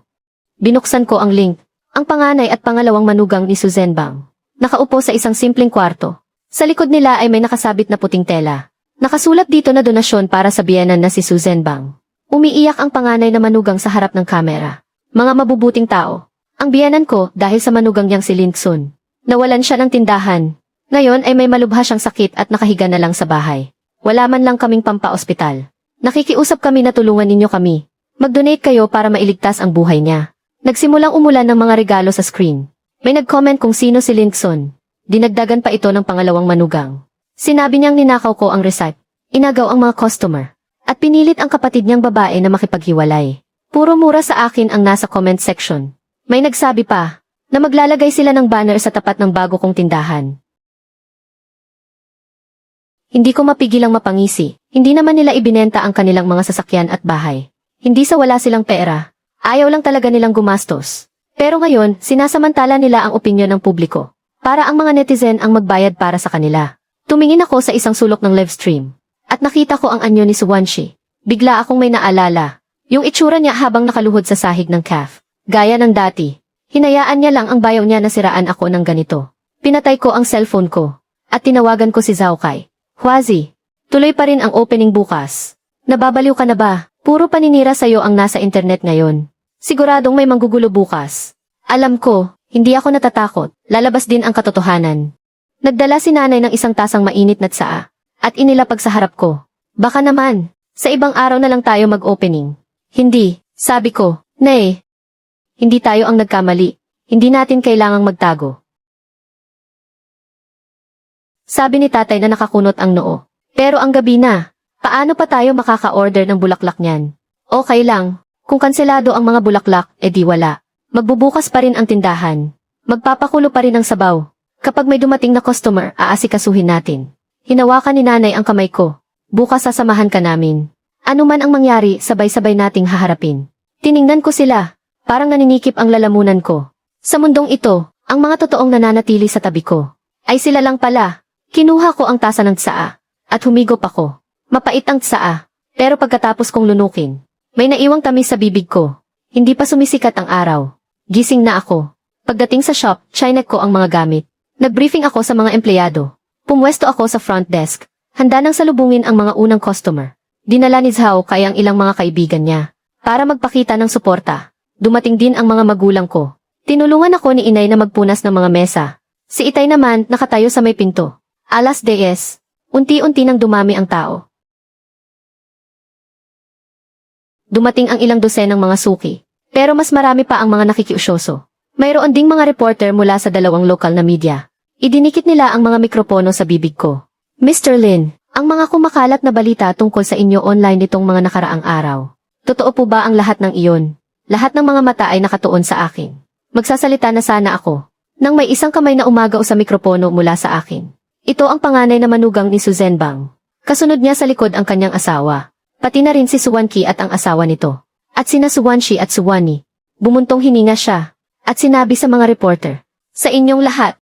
Binuksan ko ang link. Ang panganay at pangalawang manugang ni Su Zhenbang. Nakaupo sa isang simpleng kwarto. Sa likod nila ay may nakasabit na puting tela. Nakasulat dito na donasyon para sa biyenan na si Su Zhenbang. Umiiyak ang panganay na manugang sa harap ng kamera. Mga mabubuting tao. Ang biyenan ko dahil sa manugang niyang si Linkson. Nawalan siya ng tindahan. Ngayon ay may malubha siyang sakit at nakahiga na lang sa bahay. Wala man lang kaming pampa-ospital. Nakikiusap kami na tulungan ninyo kami. Mag-donate kayo para mailigtas ang buhay niya. Nagsimulang umulan ng mga regalo sa screen. May nag-comment kung sino si Linkson. Dinagdagan pa ito ng pangalawang manugang. Sinabi niyang ninakaw ko ang receipt. Inagaw ang mga customer. At pinilit ang kapatid niyang babae na makipaghiwalay. Puro mura sa akin ang nasa comment section. May nagsabi pa na maglalagay sila ng banner sa tapat ng bago kong tindahan. Hindi ko mapigilang mapangisi. Hindi naman nila ibinenta ang kanilang mga sasakyan at bahay. Hindi sa wala silang pera. Ayaw lang talaga nilang gumastos. Pero ngayon, sinasamantala nila ang opinyon ng publiko. Para ang mga netizen ang magbayad para sa kanila. Tumingin ako sa isang sulok ng live stream. At nakita ko ang anyo ni Su Wanshi. Bigla akong may naalala. Yung itsura niya habang nakaluhod sa sahig ng calf. Gaya ng dati. Hinayaan niya lang ang bayaw niya na siraan ako ng ganito. Pinatay ko ang cellphone ko. At tinawagan ko si Zhao Kai. Huazi, tuloy pa rin ang opening bukas. Nababaliw ka na ba? Puro paninira sa'yo ang nasa internet ngayon. Siguradong may manggugulo bukas. Alam ko, hindi ako natatakot. Lalabas din ang katotohanan. Nagdala si nanay ng isang tasang mainit na tsaa. At inilapag sa harap ko. Baka naman, sa ibang araw na lang tayo mag-opening. Hindi, sabi ko, Nay. Hindi tayo ang nagkamali. Hindi natin kailangang magtago. Sabi ni tatay na nakakunot ang noo. Pero ang gabi na, paano pa tayo makaka-order ng bulaklak niyan? Okay lang, kung kanselado ang mga bulaklak, edi wala. Magbubukas pa rin ang tindahan. Magpapakulo pa rin ang sabaw. Kapag may dumating na customer, aasikasuhin natin. Hinawakan ni nanay ang kamay ko. Bukas sasamahan ka namin. Ano man ang mangyari, sabay-sabay nating haharapin. Tiningnan ko sila. Parang naninikip ang lalamunan ko. Sa mundong ito, ang mga totoong nananatili sa tabi ko. Ay sila lang pala. Kinuha ko ang tasa ng tsaa. At humigop ako. Mapait ang tsaa. Pero pagkatapos kong lunukin, may naiwang tamis sa bibig ko. Hindi pa sumisikat ang araw. Gising na ako. Pagdating sa shop, chinek ko ang mga gamit. Nagbriefing ako sa mga empleyado. Pumwesto ako sa front desk. Handa nang salubungin ang mga unang customer. Dinala ni Zhao Kai ang ilang mga kaibigan niya. Para magpakita ng suporta. Dumating din ang mga magulang ko. Tinulungan ako ni inay na magpunas ng mga mesa. Si itay naman nakatayo sa may pinto. Alas 10, unti-unti nang dumami ang tao. Dumating ang ilang dosenang mga suki. Pero mas marami pa ang mga nakikiusyoso. Mayroon ding mga reporter mula sa dalawang lokal na media. Idinikit nila ang mga mikropono sa bibig ko. Mr. Lin, ang mga kumakalat na balita tungkol sa inyo online nitong mga nakaraang araw. Totoo po ba ang lahat ng iyon? Lahat ng mga mata ay nakatuon sa akin. Magsasalita na sana ako. Nang may isang kamay na umagaw sa mikropono mula sa akin. Ito ang panganay na manugang ni Su Zhenbang. Kasunod niya sa likod ang kanyang asawa. Pati na rin si Su Wanqi at ang asawa nito. At sina Su Wanshi at Su Wanyi. Bumuntong hininga siya. At sinabi sa mga reporter. Sa inyong lahat.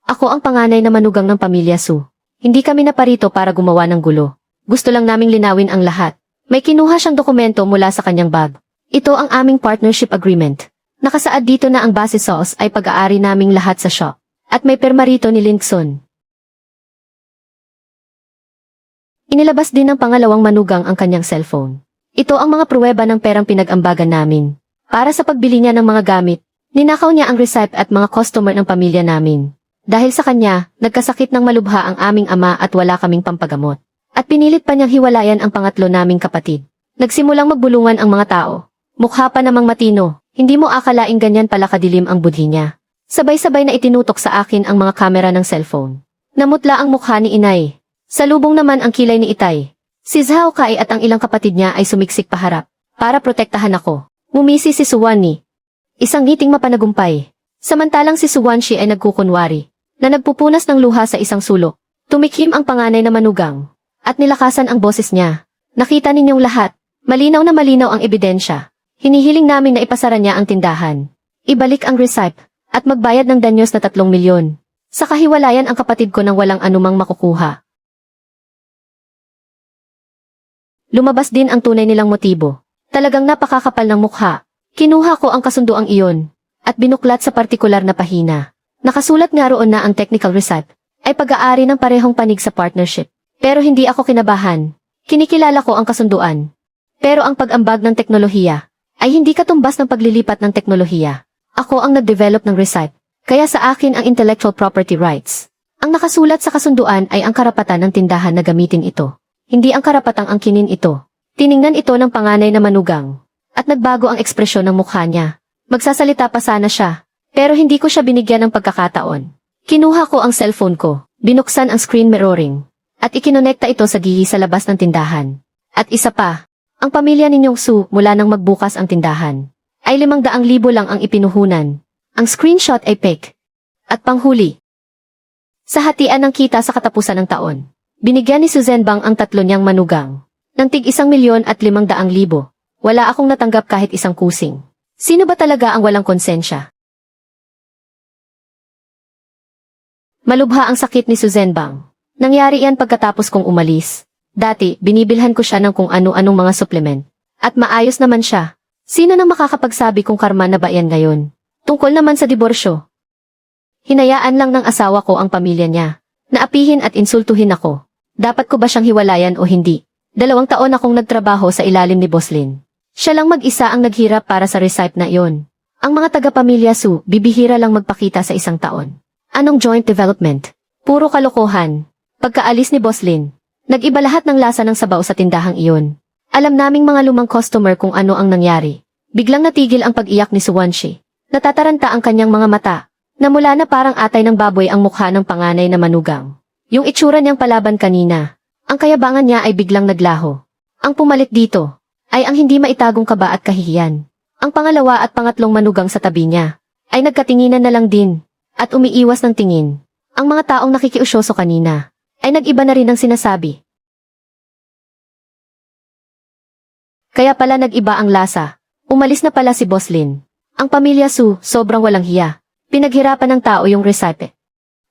Ako ang panganay na manugang ng pamilya Su. Hindi kami naparito para gumawa ng gulo. Gusto lang naming linawin ang lahat. May kinuha siyang dokumento mula sa kanyang bag. Ito ang aming partnership agreement. Nakasaad dito na ang base sauce ay pag-aari naming lahat sa shop. At may perma rito ni Linkson. Inilabas din ng pangalawang manugang ang kanyang cellphone. Ito ang mga pruweba ng perang pinag-ambagan namin. Para sa pagbili niya ng mga gamit, ninakaw niya ang receipt at mga customer ng pamilya namin. Dahil sa kanya, nagkasakit ng malubha ang aming ama at wala kaming pampagamot. At pinilit pa niyang hiwalayan ang pangatlo naming kapatid. Nagsimulang magbulungan ang mga tao. Mukha pa namang matino, hindi mo akalaing ganyan pala kadilim ang budhi niya. Sabay-sabay na itinutok sa akin ang mga kamera ng cellphone. Namutla ang mukha ni inay. Salubong naman ang kilay ni itay. Si Zhao Kai at ang ilang kapatid niya ay sumiksik paharap. Para protektahan ako. Ngumisi si Su Wanyi. Isang ngiting mapanagumpay. Samantalang si Su Wanshi ay nagkukunwari. na nagpupunas ng luha sa isang sulok. Tumikim ang panganay na manugang, at nilakasan ang boses niya. Nakita ninyong lahat, malinaw na malinaw ang ebidensya. Hinihiling namin na ipasara niya ang tindahan. Ibalik ang recipe, at magbayad ng danyos na 3 milyon. Sa kahiwalayan ang kapatid ko nang walang anumang makukuha. Lumabas din ang tunay nilang motibo. Talagang napakakapal ng mukha. Kinuha ko ang kasunduang iyon, at binuklat sa partikular na pahina. Nakasulat nga roon na ang technical recipe ay pag-aari ng parehong panig sa partnership. Pero hindi ako kinabahan. Kinikilala ko ang kasunduan. Pero ang pag-ambag ng teknolohiya ay hindi katumbas ng paglilipat ng teknolohiya. Ako ang nag-develop ng recipe, kaya sa akin ang intellectual property rights. Ang nakasulat sa kasunduan ay ang karapatan ng tindahan na gamitin ito. Hindi ang karapatang angkinin ito. Tiningnan ito ng panganay na manugang. At nagbago ang ekspresyon ng mukha niya. Magsasalita pa sana siya, pero hindi ko siya binigyan ng pagkakataon. Kinuha ko ang cellphone ko, binuksan ang screen mirroring, at ikinonekta ito sa gihi sa labas ng tindahan. At isa pa, ang pamilya ninyong Su mula nang magbukas ang tindahan, ay 500,000 lang ang ipinuhunan. Ang screenshot ay fake. At panghuli, sa hatian ng kita sa katapusan ng taon, binigyan ni Susan Bang ang 3 niyang manugang ng tig 1,500,000. Wala akong natanggap kahit isang kusing. Sino ba talaga ang walang konsensya? Malubha ang sakit ni Susan Bang. Nangyari yan pagkatapos kong umalis. Dati, binibilhan ko siya ng kung ano-anong mga supplement. At maayos naman siya. Sino nang makakapagsabi kung karma na ba yan ngayon? Tungkol naman sa diborsyo. Hinayaan lang ng asawa ko ang pamilya niya. Naapihin at insultuhin ako. Dapat ko ba siyang hiwalayan o hindi? 2 taon akong nagtrabaho sa ilalim ni Boslin. Siya lang mag-isa ang naghirap para sa recipe na iyon. Ang mga taga-pamilya Su, bibihira lang magpakita sa 1 taon. Anong joint development? Puro kalokohan. Pagkaalis ni Boslin, nag-iba lahat ng lasa ng sabaw sa tindahang iyon. Alam naming mga lumang customer kung ano ang nangyari. Biglang natigil ang pag-iyak ni Suwanshi. Natataranta ang kanyang mga mata. Namula na parang atay ng baboy ang mukha ng panganay na manugang. Yung itsura niyang palaban kanina, ang kayabangan niya ay biglang naglaho. Ang pumalit dito ay ang hindi maitagong kaba at kahihiyan. Ang pangalawa at pangatlong manugang sa tabi niya ay nagkatinginan na lang din at umiiwas ng tingin. Ang mga taong nakikiusyoso kanina ay nag-iba na rin ang sinasabi. Kaya pala nag-iba ang lasa. Umalis na pala si Boslin. Ang pamilya Su, sobrang walang hiya. Pinaghirapan ng tao yung recipe.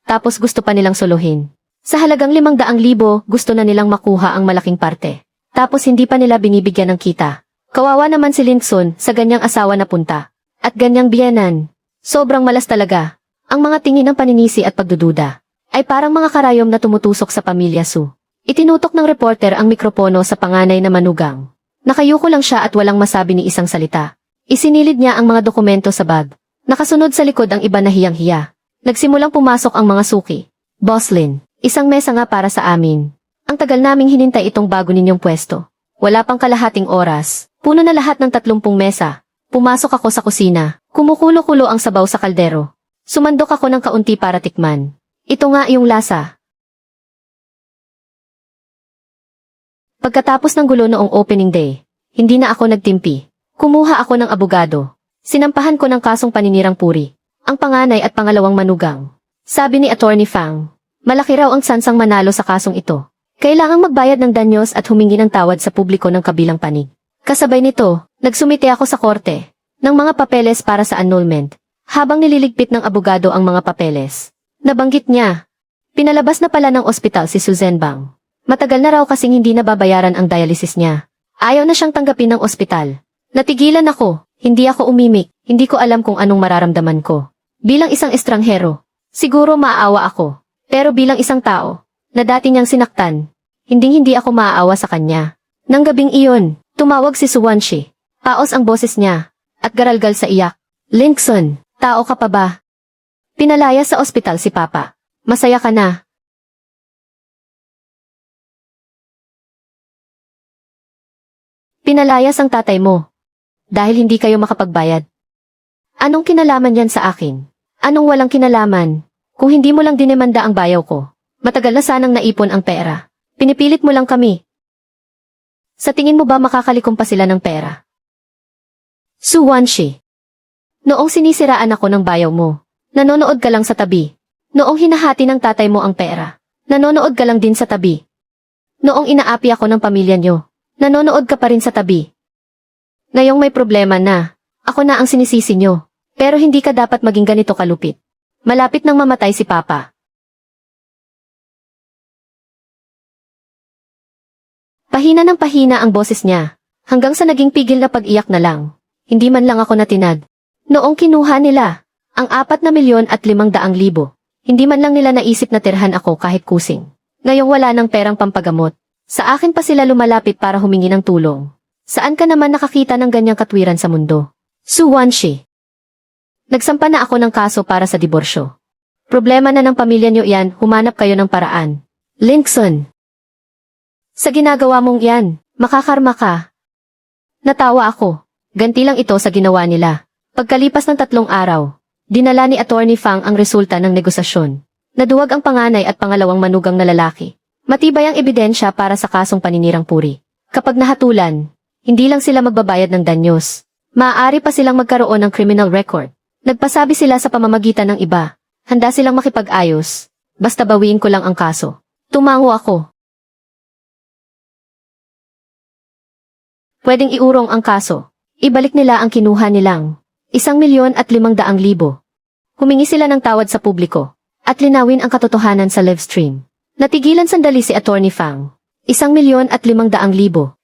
Tapos gusto pa nilang suluhin. Sa halagang 500,000, gusto na nilang makuha ang malaking parte. Tapos hindi pa nila binibigyan ng kita. Kawawa naman si Lindson sa ganyang asawa na punta. At ganyang biyanan. Sobrang malas talaga. Ang mga tingin ng paninisi at pagdududa ay parang mga karayom na tumutusok sa pamilya Su. Itinutok ng reporter ang mikropono sa panganay na manugang. Nakayuko lang siya at walang masabi ni isang salita. Isinilid niya ang mga dokumento sa bag. Nakasunod sa likod ang iba na hiyang-hiya. Nagsimulang pumasok ang mga suki. Boslin, isang mesa nga para sa amin. Ang tagal naming hinintay itong bago ninyong pwesto. Wala pang kalahating oras. Puno na lahat ng 30 mesa. Pumasok ako sa kusina. Kumukulo-kulo ang sabaw sa kaldero. Sumandok ako ng kaunti para tikman. Ito nga yung lasa. Pagkatapos ng gulo noong opening day, hindi na ako nagtimpi. Kumuha ako ng abogado. Sinampahan ko ng kasong paninirang puri. Ang panganay at pangalawang manugang. Sabi ni Attorney Fang, malaki raw ang sansang manalo sa kasong ito. Kailangang magbayad ng danyos at humingi ng tawad sa publiko ng kabilang panig. Kasabay nito, nagsumite ako sa korte ng mga papeles para sa annulment. Habang nililigpit ng abogado ang mga papeles, nabanggit niya, pinalabas na pala ng ospital si Susan Bang. Matagal na raw kasing hindi nababayaran ang dialysis niya. Ayaw na siyang tanggapin ng ospital. Natigilan ako, hindi ako umimik, hindi ko alam kung anong mararamdaman ko. Bilang isang estranghero, siguro maaawa ako. Pero bilang isang tao, na dati niyang sinaktan, hindi ako maaawa sa kanya. Nang gabing iyon, tumawag si Suwanshi. Paos ang boses niya, at garalgal sa iyak. Linkson, tao ka pa ba? Pinalaya sa ospital si Papa. Masaya ka na. Pinalayas ang tatay mo. Dahil hindi kayo makapagbayad. Anong kinalaman yan sa akin? Anong walang kinalaman? Kung hindi mo lang dinemanda ang bayaw ko, matagal na sanang naipon ang pera. Pinipilit mo lang kami. Sa tingin mo ba makakalikom pa sila ng pera? Suwanshi. Noong sinisiraan ako ng bayaw mo, nanonood ka lang sa tabi. Noong hinahati ng tatay mo ang pera, nanonood ka lang din sa tabi. Noong inaapi ako ng pamilya nyo, nanonood ka pa rin sa tabi. Ngayong may problema na, ako na ang sinisisi nyo. Pero hindi ka dapat maging ganito kalupit. Malapit nang mamatay si Papa. Pahina ng pahina ang boses niya, hanggang sa naging pigil na pag-iyak na lang. Hindi man lang ako natinag. Noong kinuha nila ang 4,500,000, hindi man lang nila naisip na tirhan ako kahit kusing. Ngayong wala ng perang pampagamot, sa akin pa sila lumalapit para humingi ng tulong. Saan ka naman nakakita ng ganyang katwiran sa mundo? Su Wanshi. Nagsampa na ako ng kaso para sa diborsyo. Problema na ng pamilya niyo yan, humanap kayo ng paraan. Linkson. Sa ginagawa mong yan, makakarma ka. Natawa ako. Ganti lang ito sa ginawa nila. Pagkalipas ng 3 araw, dinala ni Attorney Fang ang resulta ng negosasyon. Naduwag ang panganay at pangalawang manugang na lalaki. Matibay ang ebidensya para sa kasong paninirang puri. Kapag nahatulan, hindi lang sila magbabayad ng danyos. Maaari pa silang magkaroon ng criminal record. Nagpasabi sila sa pamamagitan ng iba. Handa silang makipag-ayos. Basta bawiin ko lang ang kaso. Tumango ako. Pwedeng iurong ang kaso. Ibalik nila ang kinuha nilang 1,500,000. Humingi sila ng tawad sa publiko at linawin ang katotohanan sa live stream. Natigilan sandali si Attorney Fang. 1,500,000.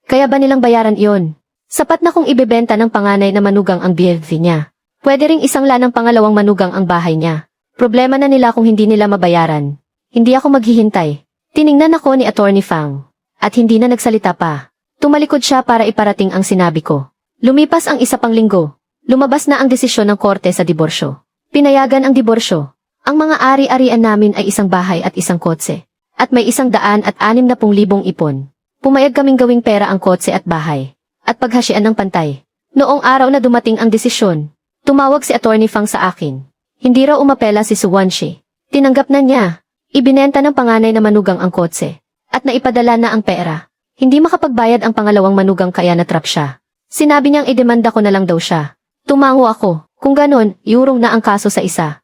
Kaya ba nilang bayaran iyon? Sapat na kung ibebenta ng panganay na manugang ang BFV niya. Pwede ring isangla ng pangalawang manugang ang bahay niya. Problema na nila kung hindi nila mabayaran. Hindi ako maghihintay. Tiningnan ako ni Attorney Fang. At hindi na nagsalita pa. Tumalikod siya para iparating ang sinabi ko. Lumipas ang 1 pang linggo. Lumabas na ang desisyon ng korte sa diborsyo. Pinayagan ang diborsyo. Ang mga ari-arian namin ay 1 bahay at 1 kotse. At may 160,000 ipon. Pumayag kaming gawing pera ang kotse at bahay. At paghasyan ng pantay. Noong araw na dumating ang desisyon, tumawag si Attorney Fang sa akin. Hindi raw umapela si Su Wanshi. Tinanggap na niya. Ibinenta ng panganay na manugang ang kotse. At naipadala na ang pera. Hindi makapagbayad ang pangalawang manugang kaya natrap siya. Sinabi niyang idemanda ko na lang daw siya. Tumango ako. Kung ganon, iurong na ang kaso sa isa.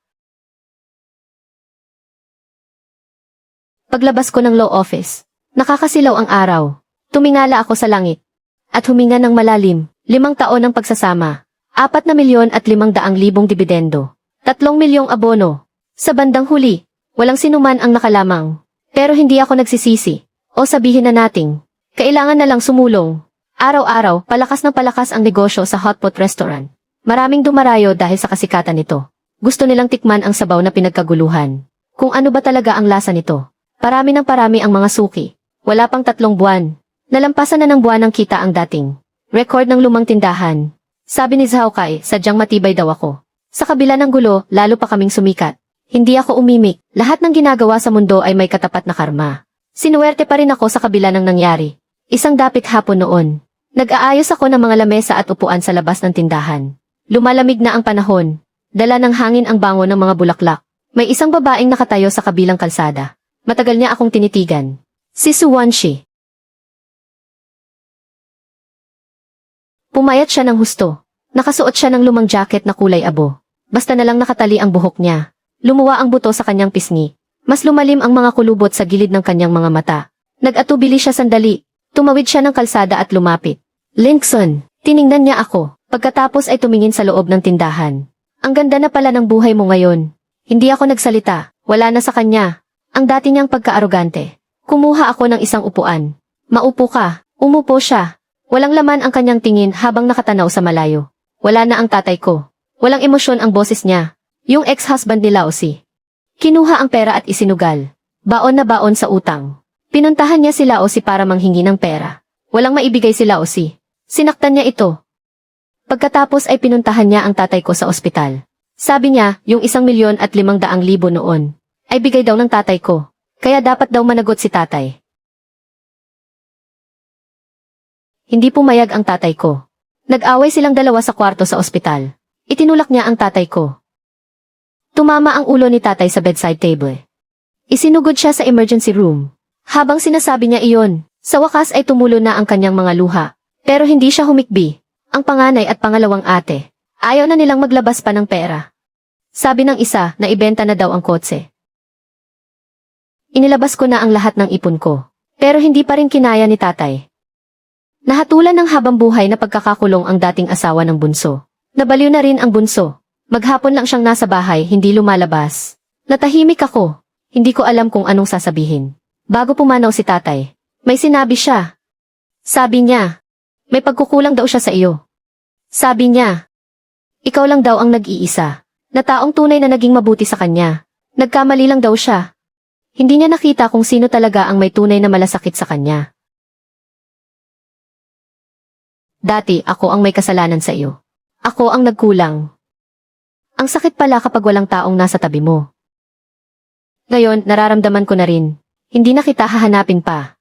Paglabas ko ng law office, nakakasilaw ang araw. Tumingala ako sa langit. At huminga ng malalim, 5 taon ng pagsasama. 4,500,000 dibidendo. 3,000,000 abono. Sa bandang huli, walang sinuman ang nakalamang. Pero hindi ako nagsisisi. O sabihin na nating, kailangan na lang sumulong. Araw-araw, palakas ng palakas ang negosyo sa hotpot restaurant. Maraming dumarayo dahil sa kasikatan nito. Gusto nilang tikman ang sabaw na pinagkaguluhan. Kung ano ba talaga ang lasa nito. Parami ng parami ang mga suki. Wala pang 3 buwan. Nalampasan na ng buwan ng kita ang dating record ng lumang tindahan. Sabi ni Zhao Kai, sadyang matibay daw ako. Sa kabila ng gulo, lalo pa kaming sumikat. Hindi ako umimik. Lahat ng ginagawa sa mundo ay may katapat na karma. Sinuwerte pa rin ako sa kabila ng nangyari. Isang dapit hapon noon. Nag-aayos ako ng mga lamesa at upuan sa labas ng tindahan. Lumalamig na ang panahon. Dala ng hangin ang bango ng mga bulaklak. May isang babaeng nakatayo sa kabilang kalsada. Matagal niya akong tinitigan. Si Su Wanshi. Pumayat siya ng husto. Nakasuot siya ng lumang jacket na kulay abo. Basta na lang nakatali ang buhok niya. Lumuwa ang buto sa kanyang pisngi. Mas lumalim ang mga kulubot sa gilid ng kanyang mga mata. Nag-atubili siya sandali. Tumawid siya ng kalsada at lumapit. Linkson, tiningnan niya ako. Pagkatapos ay tumingin sa loob ng tindahan. Ang ganda na pala ng buhay mo ngayon. Hindi ako nagsalita. Wala na sa kanya. Ang dati niyang pagkaarogante. Kumuha ako ng isang upuan. Maupo ka. Umupo siya. Walang laman ang kanyang tingin habang nakatanaw sa malayo. Wala na ang tatay ko. Walang emosyon ang boses niya. Yung ex-husband ni Laosi. Kinuha ang pera at isinugal. Baon na baon sa utang. Pinuntahan niya si Laosi para manghingi ng pera. Walang maibigay si Laosi. Sinaktan niya ito. Pagkatapos ay pinuntahan niya ang tatay ko sa ospital. Sabi niya, yung 1,500,000 noon, ay bigay daw ng tatay ko. Kaya dapat daw managot si tatay. Hindi pumayag ang tatay ko. Nag-away silang dalawa sa kwarto sa ospital. Itinulak niya ang tatay ko. Tumama ang ulo ni tatay sa bedside table. Isinugod siya sa emergency room. Habang sinasabi niya iyon, sa wakas ay tumulo na ang kanyang mga luha. Pero hindi siya humikbi. Ang panganay at pangalawang ate, ayaw na nilang maglabas pa ng pera. Sabi ng isa na ibenta na daw ang kotse. Inilabas ko na ang lahat ng ipon ko. Pero hindi pa rin kinaya ni tatay. Nahatulan ng habang buhay na pagkakakulong ang dating asawa ng bunso. Nabaliw na rin ang bunso. Maghapon lang siyang nasa bahay, hindi lumalabas. Natahimik ako. Hindi ko alam kung anong sasabihin. Bago pumanaw si tatay, may sinabi siya. Sabi niya, may pagkukulang daw siya sa iyo. Sabi niya, ikaw lang daw ang nag-iisa, na taong tunay na naging mabuti sa kanya. Nagkamali lang daw siya. Hindi niya nakita kung sino talaga ang may tunay na malasakit sa kanya. Dati ako ang may kasalanan sa iyo. Ako ang nagkulang. Ang sakit pala kapag walang taong nasa tabi mo. Ngayon, nararamdaman ko na rin. Hindi na kita hahanapin pa.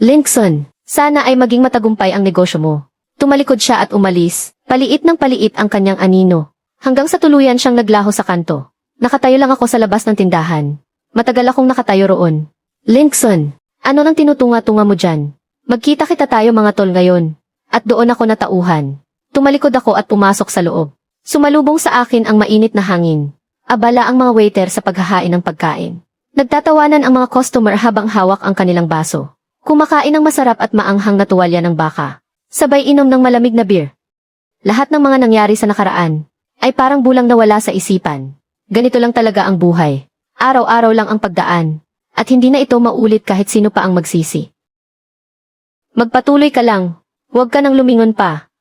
Linkson, sana ay maging matagumpay ang negosyo mo. Tumalikod siya at umalis. Paliit ng paliit ang kanyang anino. Hanggang sa tuluyan siyang naglaho sa kanto. Nakatayo lang ako sa labas ng tindahan. Matagal akong nakatayo roon. Linkson, ano nang tinutunga-tunga mo dyan? Magkita kita tayo mga tol ngayon. At doon ako natauhan. Tumalikod ako at pumasok sa loob. Sumalubong sa akin ang mainit na hangin. Abala ang mga waiter sa paghahain ng pagkain. Nagtatawanan ang mga customer habang hawak ang kanilang baso. Kumakain ng masarap at maanghang na tuwalya ng baka. Sabay inom ng malamig na beer. Lahat ng mga nangyari sa nakaraan ay parang bulang nawala sa isipan. Ganito lang talaga ang buhay. Araw-araw lang ang pagdaan. At hindi na ito maulit kahit sino pa ang magsisi. Magpatuloy ka lang. Huwag ka nang lumingon pa.